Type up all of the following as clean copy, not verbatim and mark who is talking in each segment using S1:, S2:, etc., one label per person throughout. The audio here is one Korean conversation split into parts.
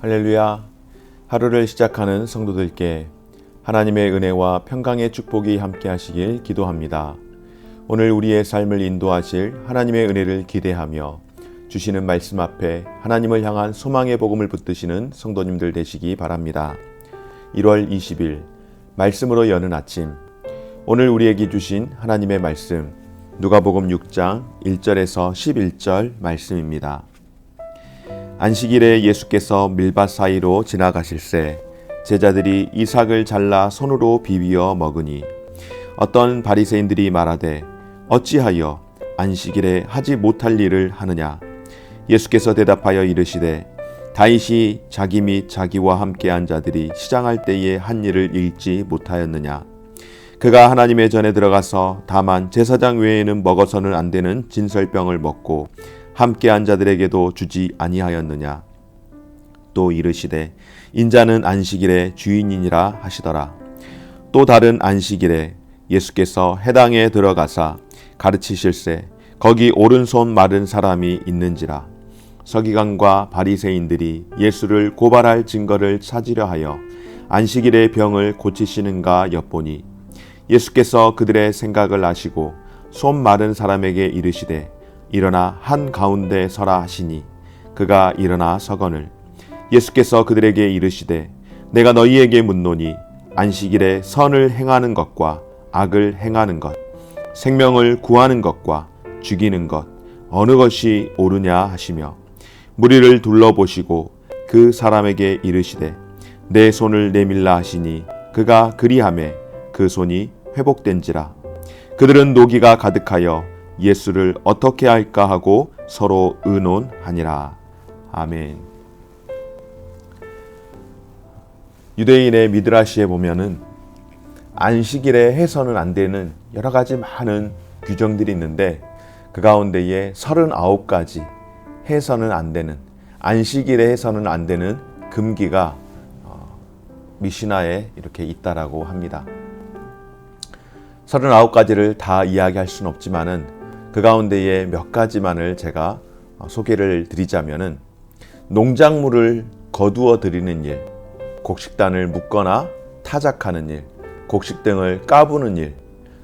S1: 할렐루야. 하루를 시작하는 성도들께 하나님의 은혜와 평강의 축복이 함께 하시길 기도합니다. 오늘 우리의 삶을 인도하실 하나님의 은혜를 기대하며 주시는 말씀 앞에 하나님을 향한 소망의 복음을 붙드시는 성도님들 되시기 바랍니다. 1월 20일 말씀으로 여는 아침, 오늘 우리에게 주신 하나님의 말씀 누가복음 6장 1절에서 11절 말씀입니다. 안식일에 예수께서 밀밭 사이로 지나가실새 제자들이 이삭을 잘라 손으로 비비어 먹으니 어떤 바리새인들이 말하되 어찌하여 안식일에 하지 못할 일을 하느냐. 예수께서 대답하여 이르시되 다윗이 자기 및 자기와 함께한 자들이 시장할 때에 한 일을 읽지 못하였느냐. 그가 하나님의 전에 들어가서 다만 제사장 외에는 먹어서는 안 되는 진설병을 먹고 함께한 자들에게도 주지 아니하였느냐. 또 이르시되 인자는 안식일의 주인이니라 하시더라. 또 다른 안식일에 예수께서 해당에 들어가사 가르치실새 거기 오른손 마른 사람이 있는지라. 서기관과 바리새인들이 예수를 고발할 증거를 찾으려 하여 안식일의 병을 고치시는가 엿보니 예수께서 그들의 생각을 아시고 손 마른 사람에게 이르시되 일어나 한 가운데 서라 하시니 그가 일어나 서거늘. 예수께서 그들에게 이르시되 내가 너희에게 묻노니 안식일에 선을 행하는 것과 악을 행하는 것, 생명을 구하는 것과 죽이는 것 어느 것이 옳으냐 하시며 무리를 둘러보시고 그 사람에게 이르시되 내 손을 내밀라 하시니 그가 그리하매 그 손이 회복된지라. 그들은 노기가 가득하여 예수를 어떻게 할까 하고 서로 의논하니라. 아멘. 유대인의 미드라시에 보면은 안식일에 해서는 안 되는 여러 가지 많은 규정들이 있는데 그 가운데에 39가지 해서는 안 되는, 안식일에 해서는 안 되는 금기가 미시나에 이렇게 있다라고 합니다. 39가지를 다 이야기할 수는 없지만은 그 가운데에 몇 가지만을 제가 소개를 드리자면은 농작물을 거두어 드리는 일, 곡식단을 묶거나 타작하는 일, 곡식 등을 까부는 일,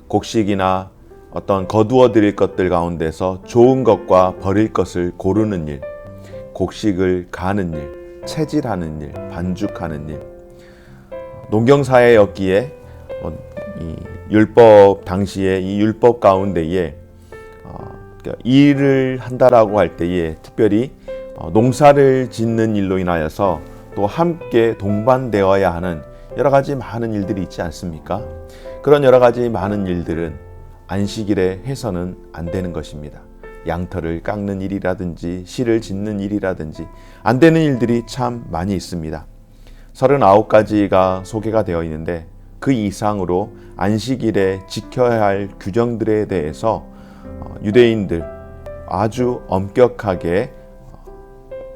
S1: 곡식이나 어떤 거두어 드릴 것들 가운데서 좋은 것과 버릴 것을 고르는 일, 곡식을 가는 일, 채질하는 일, 반죽하는 일. 농경사회였기에 이 율법 당시에 이 율법 가운데에 일을 한다라고 할 때에 특별히 농사를 짓는 일로 인하여서 또 함께 동반되어야 하는 여러 가지 많은 일들이 있지 않습니까? 그런 여러 가지 많은 일들은 안식일에 해서는 안 되는 것입니다. 양털을 깎는 일이라든지 실을 짓는 일이라든지 안 되는 일들이 참 많이 있습니다. 39가지가 소개가 되어 있는데 그 이상으로 안식일에 지켜야 할 규정들에 대해서 유대인들 아주 엄격하게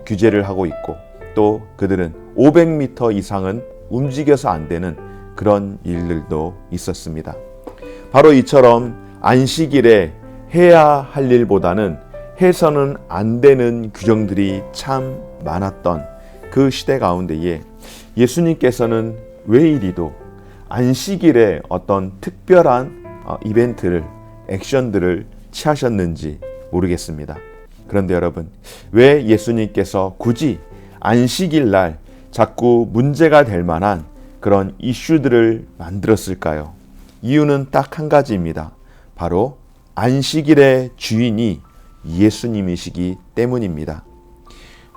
S1: 규제를 하고 있고 또 그들은 500m 이상은 움직여서 안 되는 그런 일들도 있었습니다. 바로 이처럼 안식일에 해야 할 일보다는 해서는 안 되는 규정들이 참 많았던 그 시대 가운데에 예수님께서는 왜 이리도 안식일에 어떤 특별한 이벤트를, 액션들을 취하셨는지 모르겠습니다. 그런데 여러분, 왜 예수님께서 굳이 안식일 날 자꾸 문제가 될 만한 그런 이슈들을 만들었을까요? 이유는 딱 한 가지입니다. 바로 안식일의 주인이 예수님이시기 때문입니다.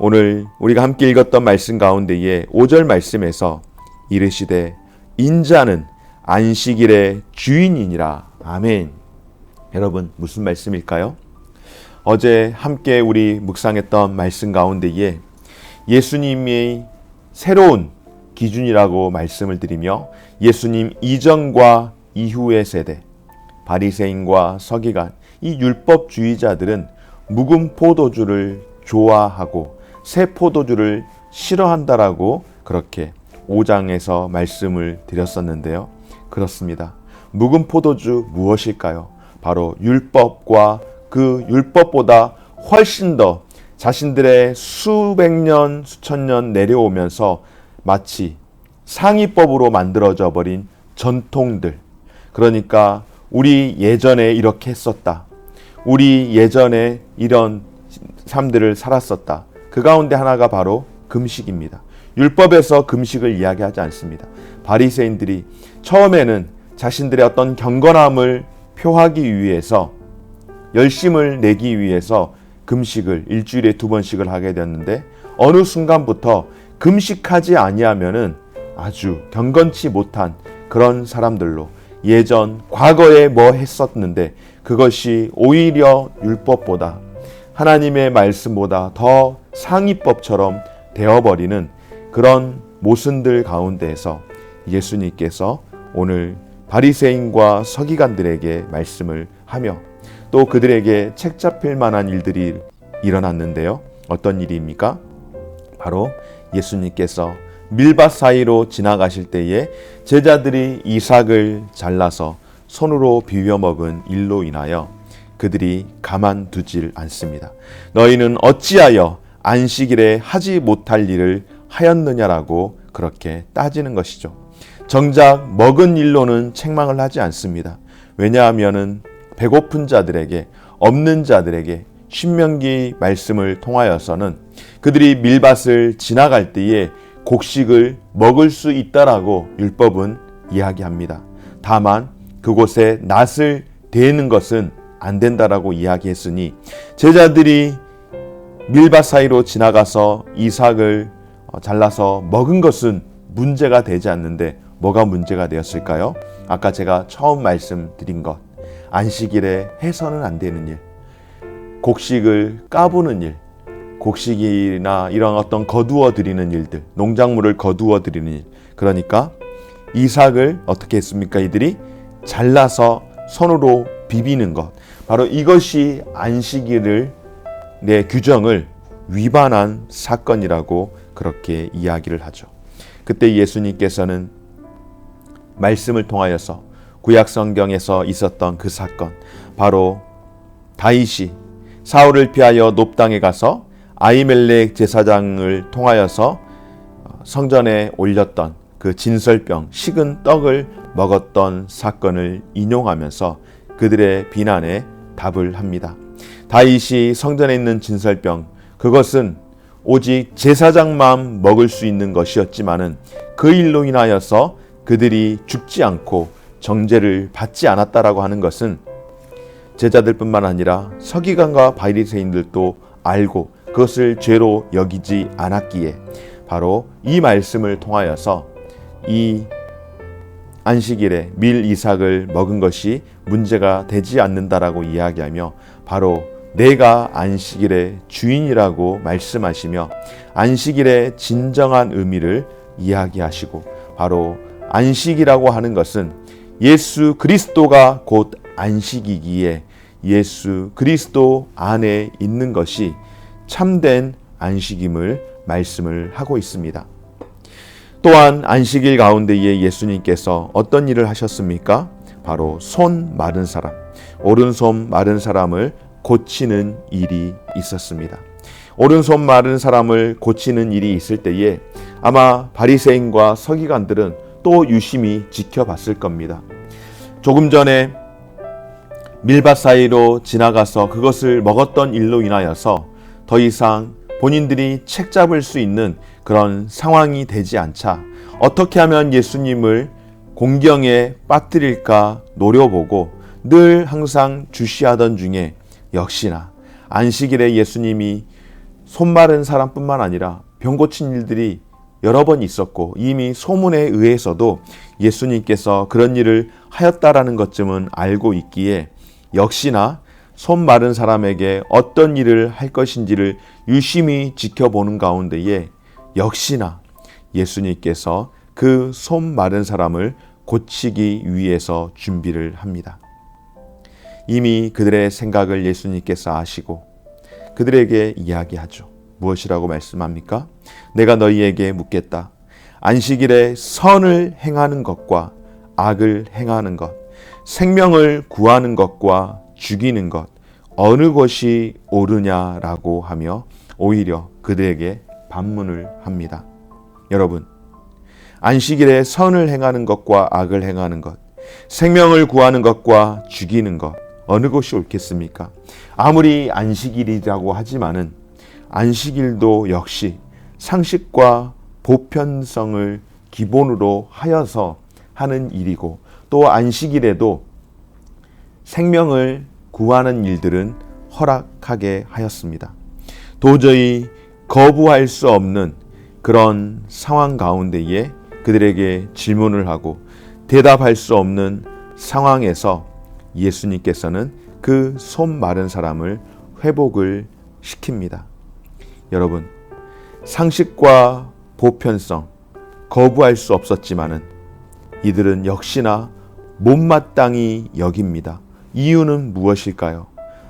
S1: 오늘 우리가 함께 읽었던 말씀 가운데에 5절 말씀에서 이르시되 인자는 안식일의 주인이니라. 아멘. 여러분, 무슨 말씀일까요? 어제 함께 우리 묵상했던 말씀 가운데에 예수님의 새로운 기준이라고 말씀을 드리며 예수님 이전과 이후의 세대, 바리새인과 서기관, 이 율법주의자들은 묵은 포도주를 좋아하고 새 포도주를 싫어한다라고 그렇게 5장에서 말씀을 드렸었는데요. 그렇습니다. 묵은 포도주 무엇일까요? 바로 율법과 그 율법보다 훨씬 더 자신들의 수백 년, 수천 년 내려오면서 마치 상위법으로 만들어져 버린 전통들, 그러니까 우리 예전에 이렇게 했었다, 우리 예전에 이런 삶들을 살았었다. 그 가운데 하나가 바로 금식입니다. 율법에서 금식을 이야기하지 않습니다. 바리새인들이 처음에는 자신들의 어떤 경건함을 표하기 위해서, 열심을 내기 위해서 금식을 일주일에 2번씩을 하게 되었는데, 어느 순간부터 금식하지 아니하면은 아주 경건치 못한 그런 사람들로, 예전 과거에 뭐 했었는데 그것이 오히려 율법보다, 하나님의 말씀보다 더 상위법처럼 되어버리는 그런 모순들 가운데에서 예수님께서 오늘 바리새인과 서기관들에게 말씀을 하며 또 그들에게 책 잡힐 만한 일들이 일어났는데요. 어떤 일입니까? 바로 예수님께서 밀밭 사이로 지나가실 때에 제자들이 이삭을 잘라서 손으로 비벼 먹은 일로 인하여 그들이 가만두질 않습니다. 너희는 어찌하여 안식일에 하지 못할 일을 하였느냐라고 그렇게 따지는 것이죠. 정작 먹은 일로는 책망을 하지 않습니다. 왜냐하면은 배고픈 자들에게, 없는 자들에게 신명기 말씀을 통하여서는 그들이 밀밭을 지나갈 때에 곡식을 먹을 수 있다라고 율법은 이야기합니다. 다만 그곳에 낫을 대는 것은 안 된다라고 이야기했으니 제자들이 밀밭 사이로 지나가서 이삭을 잘라서 먹은 것은 문제가 되지 않는데 뭐가 문제가 되었을까요? 아까 제가 처음 말씀드린 것, 안식일에 해서는 안 되는 일, 곡식을 까부는 일, 곡식이나 이런 어떤 거두어 드리는 일들, 농작물을 거두어 드리는 일, 그러니까 이삭을 어떻게 했습니까? 이들이 잘라서 손으로 비비는 것, 바로 이것이 안식일을, 내 규정을 위반한 사건이라고 그렇게 이야기를 하죠. 그때 예수님께서는 말씀을 통하여서 구약 성경에서 있었던 그 사건, 바로 다윗이 사울을 피하여 놉당에 가서 아히멜렉 제사장을 통하여서 성전에 올렸던 그 진설병, 식은 떡을 먹었던 사건을 인용하면서 그들의 비난에 답을 합니다. 다윗이 성전에 있는 진설병, 그것은 오직 제사장만 먹을 수 있는 것이었지만은 그 일로 인하여서 그들이 죽지 않고 정죄를 받지 않았다라고 하는 것은 제자들뿐만 아니라 서기관과 바리새인들도 알고 그것을 죄로 여기지 않았기에 바로 이 말씀을 통하여서 이 안식일에 밀 이삭을 먹은 것이 문제가 되지 않는다라고 이야기하며 바로 내가 안식일의 주인이라고 말씀하시며 안식일의 진정한 의미를 이야기하시고, 바로 안식이라고 하는 것은 예수 그리스도가 곧 안식이기에 예수 그리스도 안에 있는 것이 참된 안식임을 말씀을 하고 있습니다. 또한 안식일 가운데에 예수님께서 어떤 일을 하셨습니까? 바로 손 마른 사람, 오른손 마른 사람을 고치는 일이 있었습니다. 오른손 마른 사람을 고치는 일이 있을 때에 아마 바리새인과 서기관들은 또 유심히 지켜봤을 겁니다. 조금 전에 밀밭 사이로 지나가서 그것을 먹었던 일로 인하여서 더 이상 본인들이 책 잡을 수 있는 그런 상황이 되지 않자 어떻게 하면 예수님을 공경에 빠뜨릴까 노려보고 늘 항상 주시하던 중에 역시나 안식일에 예수님이 손 마른 사람뿐만 아니라 병 고친 일들이 여러 번 있었고 이미 소문에 의해서도 예수님께서 그런 일을 하였다라는 것쯤은 알고 있기에 역시나 손 마른 사람에게 어떤 일을 할 것인지를 유심히 지켜보는 가운데에 역시나 예수님께서 그 손 마른 사람을 고치기 위해서 준비를 합니다. 이미 그들의 생각을 예수님께서 아시고 그들에게 이야기하죠. 무엇이라고 말씀합니까? 내가 너희에게 묻겠다. 안식일에 선을 행하는 것과 악을 행하는 것, 생명을 구하는 것과 죽이는 것, 어느 것이 옳으냐라고 하며 오히려 그들에게 반문을 합니다. 여러분, 안식일에 선을 행하는 것과 악을 행하는 것, 생명을 구하는 것과 죽이는 것, 어느 것이 옳겠습니까? 아무리 안식일이라고 하지만은 안식일도 역시 상식과 보편성을 기본으로 하여서 하는 일이고, 또 안식일에도 생명을 구하는 일들은 허락하게 하였습니다. 도저히 거부할 수 없는 그런 상황 가운데에 그들에게 질문을 하고 대답할 수 없는 상황에서 예수님께서는 그 손 마른 사람을 회복을 시킵니다. 여러분, 상식과 보편성 거부할 수 없었지만은 이들은 역시나 못마땅히 여깁니다. 이유는 무엇일까요?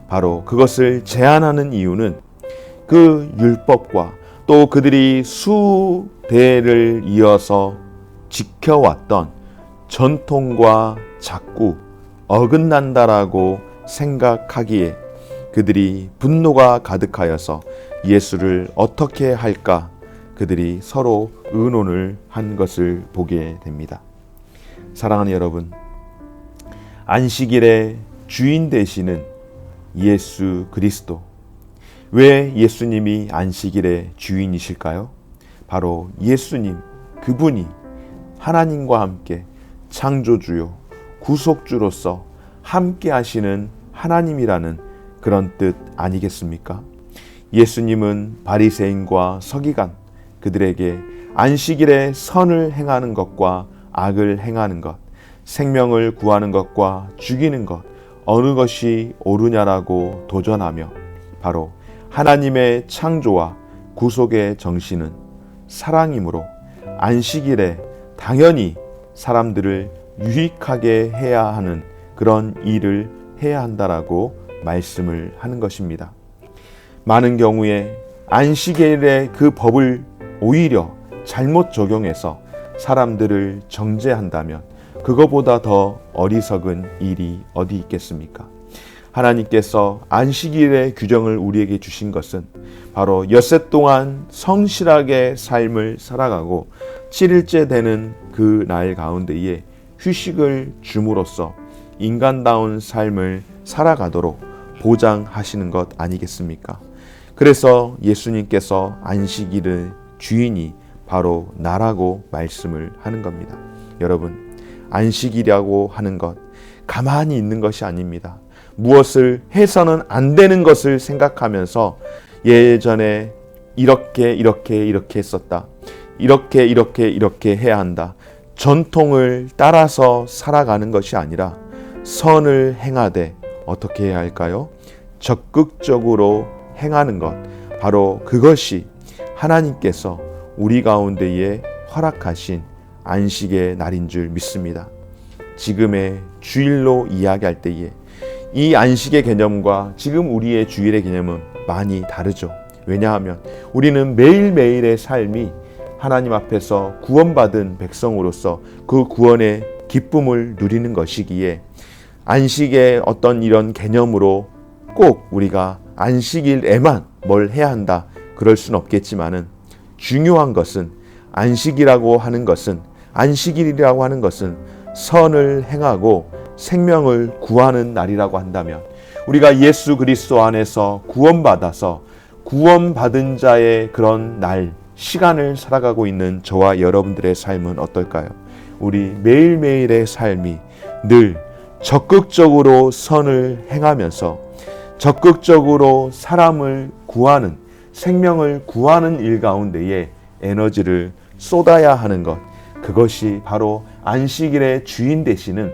S1: 바로 그것을 제한하는 이유는 그 율법과 또 그들이 수대를 이어서 지켜왔던 전통과 자꾸 어긋난다라고 생각하기에 그들이 분노가 가득하여서 예수를 어떻게 할까 그들이 서로 의논을 한 것을 보게 됩니다. 사랑하는 여러분, 안식일의 주인 되시는 예수 그리스도, 왜 예수님이 안식일의 주인이실까요? 바로 예수님, 그분이 하나님과 함께 창조주요 구속주로서 함께 하시는 하나님이라는 그런 뜻 아니겠습니까? 예수님은 바리새인과 서기관 그들에게 안식일에 선을 행하는 것과 악을 행하는 것, 생명을 구하는 것과 죽이는 것, 어느 것이 옳으냐라고 도전하며 바로 하나님의 창조와 구속의 정신은 사랑이므로 안식일에 당연히 사람들을 유익하게 해야 하는 그런 일을 해야 한다라고 말씀을 하는 것입니다. 많은 경우에 안식일의 그 법을 오히려 잘못 적용해서 사람들을 정죄한다면 그거보다 더 어리석은 일이 어디 있겠습니까? 하나님께서 안식일의 규정을 우리에게 주신 것은 바로 엿새 동안 성실하게 삶을 살아가고 7일째 되는 그 날 가운데에 휴식을 줌으로써 인간다운 삶을 살아가도록 보장하시는 것 아니겠습니까? 그래서 예수님께서 안식일의 주인이 바로 나라고 말씀을 하는 겁니다. 여러분, 안식이라고 하는 것 가만히 있는 것이 아닙니다. 무엇을 해서는 안 되는 것을 생각하면서 예전에 이렇게 했었다. 이렇게 해야 한다. 전통을 따라서 살아가는 것이 아니라 선을 행하되 어떻게 해야 할까요? 적극적으로 행하는 것. 바로 그것이 하나님께서 우리 가운데에 허락하신 안식의 날인 줄 믿습니다. 지금의 주일로 이야기할 때에 이 안식의 개념과 지금 우리의 주일의 개념은 많이 다르죠. 왜냐하면 우리는 매일매일의 삶이 하나님 앞에서 구원받은 백성으로서 그 구원의 기쁨을 누리는 것이기에 안식의 어떤 이런 개념으로 꼭 우리가 안식일에만 뭘 해야 한다 그럴 수는 없겠지만은 중요한 것은 안식이라고 하는 것은 안식일이라고 하는 것은 선을 행하고 생명을 구하는 날이라고 한다면 우리가 예수 그리스도 안에서 구원받아서 구원받은 자의 그런 날 시간을 살아가고 있는 저와 여러분들의 삶은 어떨까요? 우리 매일매일의 삶이 늘 적극적으로 선을 행하면서 적극적으로 사람을 구하는 생명을 구하는 일 가운데에 에너지를 쏟아야 하는 것, 그것이 바로 안식일의 주인 되시는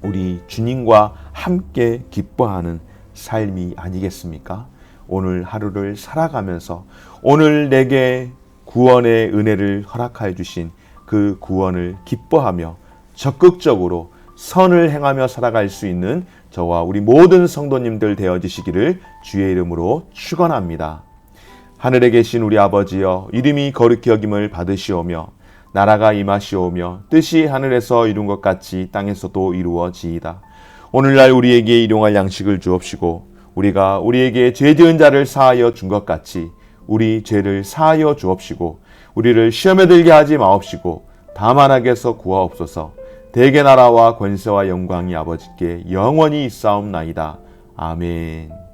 S1: 우리 주님과 함께 기뻐하는 삶이 아니겠습니까? 오늘 하루를 살아가면서 오늘 내게 구원의 은혜를 허락하여 주신 그 구원을 기뻐하며 적극적으로 선을 행하며 살아갈 수 있는 저와 우리 모든 성도님들 되어주시기를 주의 이름으로 축원합니다. 하늘에 계신 우리 아버지여, 이름이 거룩히 여김을 받으시오며 나라가 임하시오며 뜻이 하늘에서 이룬 것 같이 땅에서도 이루어지이다. 오늘날 우리에게 일용할 양식을 주옵시고 우리가 우리에게 죄 지은 자를 사하여 준 것 같이 우리 죄를 사하여 주옵시고 우리를 시험에 들게 하지 마옵시고 다만 악에서 구하옵소서. 대개 나라와 권세와 영광이 아버지께 영원히 있사옵나이다. 아멘.